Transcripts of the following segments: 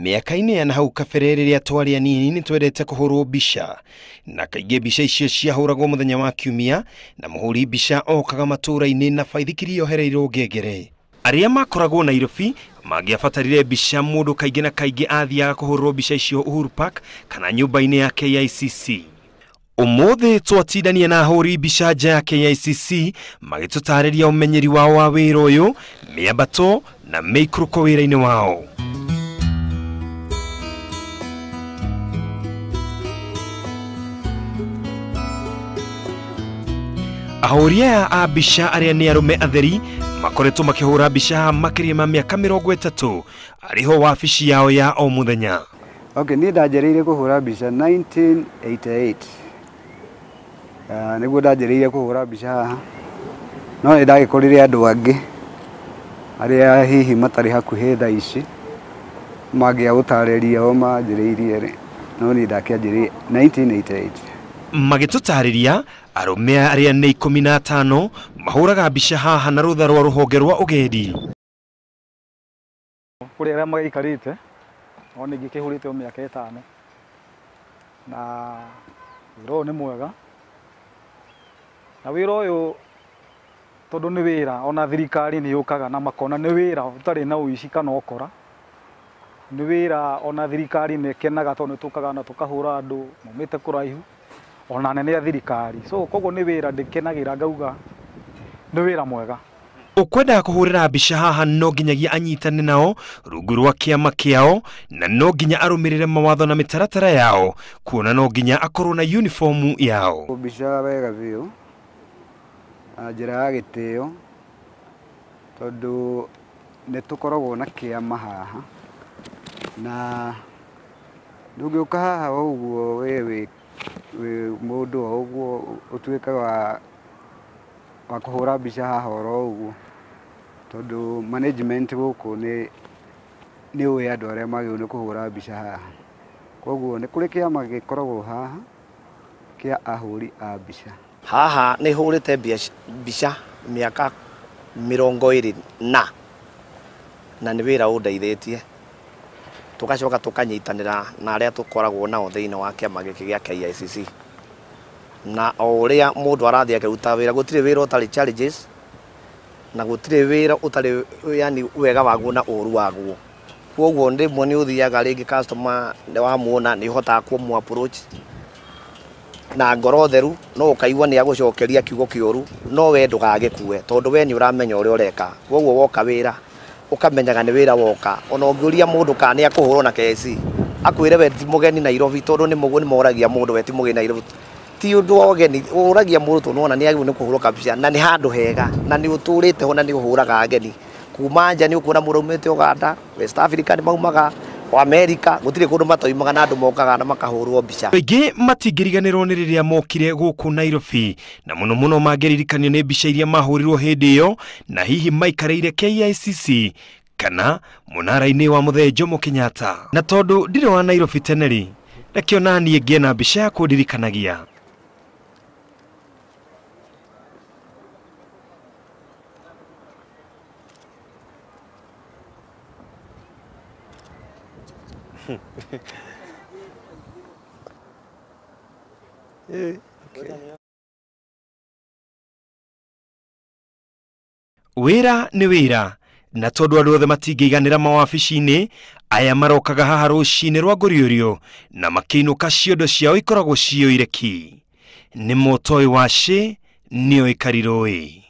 Miaka-inĩ ya nahau kabere rĩrĩa twarĩ anini nĩ twendete kũhũrwo mbica, na kaingĩ mbica icio ciahũragwo mũthenya wa Kiumia, na mũhũri mbica okaga matũũra-inĩ na baithikiri yohereirwo ngengere. Arĩa makoragwo Nairobi mangĩabatarire mbica, mũndũ kaingĩ na kaingĩ athiaga kũhũrwo mbica icio Uhuru Park kana nyũmba-inĩ ya KICC. Ũmũthĩ twatindania na ahũri mbica nja ya KICC magĩtũtarĩria ũmenyeri wao wa wĩra ũyũ, mĩambato na mĩikũrũko wĩra-inĩ wao. Ahũri aya a mbica arĩa nĩ arũme atheri makoretwo makĩhũra mbica makĩria ma mĩaka 30 arĩho wabici yao ya o mũthenya. Okay, niĩ ndanjĩrĩire kũhũra mbica 1988. Nĩguo ndanjĩrĩire kũhũra mbica haha. No nĩ ndagĩkorire andũ angĩ arĩa hihi matarĩ hakuhĩ thaa ici mangĩa gũtarĩria o manjĩrĩirie rĩ, no nĩ ndakĩanjĩrĩire 1988. Magĩtũtarĩria arũme arĩa nĩ 15 mahũraga mbica haha na rũtha rwa rũhonge rwa ũgendi. Kũrĩ arĩa magĩikarĩte o ningĩ kĩhũrĩte o mĩaka 5 na wĩra ũyũ nĩ mwega, na wĩra ũyũ tondũ nĩ wĩra ona thirikari nĩ yũkaga na makona nĩ wĩra ũtarĩ na ũici kana ũkora, nĩ wĩra ona thirikari nĩ ĩkenaga tondũ nĩ tũkaga na tũkahũra andũ maumĩte kũraihu ona nene ya thirikari, so koguo nĩ wĩra ndĩkenagĩra ngauga nĩ wĩra mwega. Ũkwenda kũhũrĩra mbica haha no nginyagia anyitane nao rungu rwa kĩama kĩao, na no nginya arũmĩrĩre mawatho na mĩtaratara yao, kuona no nginya akorwo na uniform yao. Mbica wega biũ na njĩra ya gĩtĩo, tondũ nĩ tũkoragwo na kĩama haha, na ndũngĩũka haha ũguo wĩ mũndũ o ũguo ũtuĩkaga wa kũhũra mbica haha oro ũguo, tondũ management gũkũ nĩ ũĩ andũ arĩa magĩrĩirwo nĩ kũhũra mbica haha. Koguo nĩ kũrĩ kĩama gĩkoragwo haha kĩa ahũri a mbica. Haha nĩ hũrĩte mbica mĩaka 20 na nĩ wĩra ũndeithĩtie, tũgacoka tũkanyitanĩra na arĩa tũkoragwo nao thĩinĩ wa kĩama gĩkĩ gĩa KICC. Na o ũrĩa mũndũ arathiĩ akĩruta wĩra, gũtirĩ wĩra ũtarĩ challenges na gũtirĩ wĩra ũtarĩ yani wega waguo na ũru waguo. Koguo rĩmwe nĩ ũthiaga rĩngĩ customer nĩ wamuona nĩ ũhotaga kũmũ approach na ngoro theru, no ũkaigua nĩ agũcokeria kiugo kĩũru, no we ndũgagĩkue tondũ we nĩ ũramenya ũrĩa ũreka. Koguo woka wĩra ũkamenyaga nĩ wĩra woka, ona ũngĩũria mũndũ kana nĩ akũhũrwo na KICC akwĩre we ti mũgeni Nairobi, tondũ nĩ mũgeni moragia mũndũ we ti mũgeni Nairobi. Ti ũndũ wa ũgeni, ũragia mũndũ tondũ nĩ agĩrĩirwo nĩ kũhũrwo mbica na nĩ handũ hega na nĩ ũtũrĩte ho na nĩ ũhũraga ageni. Kuma nja nĩ ũkuona mũndũ umĩte Uganda, West Africa nĩ maumaga, o America, gũtirĩ kũndũ matoimaga na andũ mokaga na makahũrwo mbica. Aingĩ matingĩriganĩrwo nĩ rĩrĩa mokire gũkũ Nairobi, na mũno mũno mangĩririkanio nĩ mbica iria mahũrirwo hĩndĩ ĩyo na hihi maikarĩire KICC kana mũnara-inĩ wa Mũthee Jomo Kenyatta. Na tondũ ndirĩ wa Nairobi tene rĩ, rekio naniĩ ngĩe na mbica ya kũndirikanagia. Wĩra nĩ wĩra, na tondũ andũ othe matingĩiganĩra mawabici-inĩ, aya marokaga haha rũcinĩ rwa ngũrĩũrio na makĩinũka ciondo ciao ikoragwo cioire ki. Nĩ mũtoi waci nĩoĩ karirũĩ.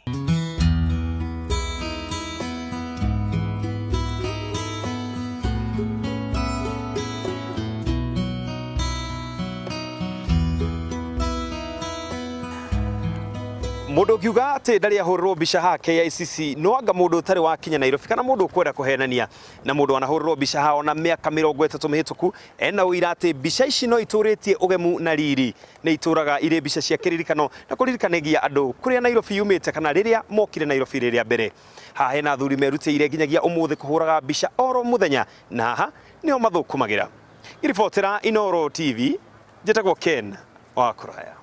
Mũndũ kiuga atĩ ndarĩ ahũrĩrwo mbica haha KICC no anga mũndũ ũtarĩ wakinya Nairobi kana mũndũ ũkwenda kũhenania na mũndũ wanahũrĩrwo mbica haha ona mĩaka 30 mĩhĩtũku, ena ũira atĩ mbica ici no itũrĩtie ũgemu na riri, nĩ itũraga irĩ mbica cia kĩririkano na kũririkanagia andũ kũrĩa Nairobi yumĩte kana rĩrĩa mokire Nairobi rĩrĩa mbere. Haha hena athuri merutĩire nginyagia ũmũthĩ kũhũraga mbica oro mũthenya, na haha nĩho mathũkũmagĩra. Iribotera Inooro TV, njĩtagwo Ken wa Kũraya.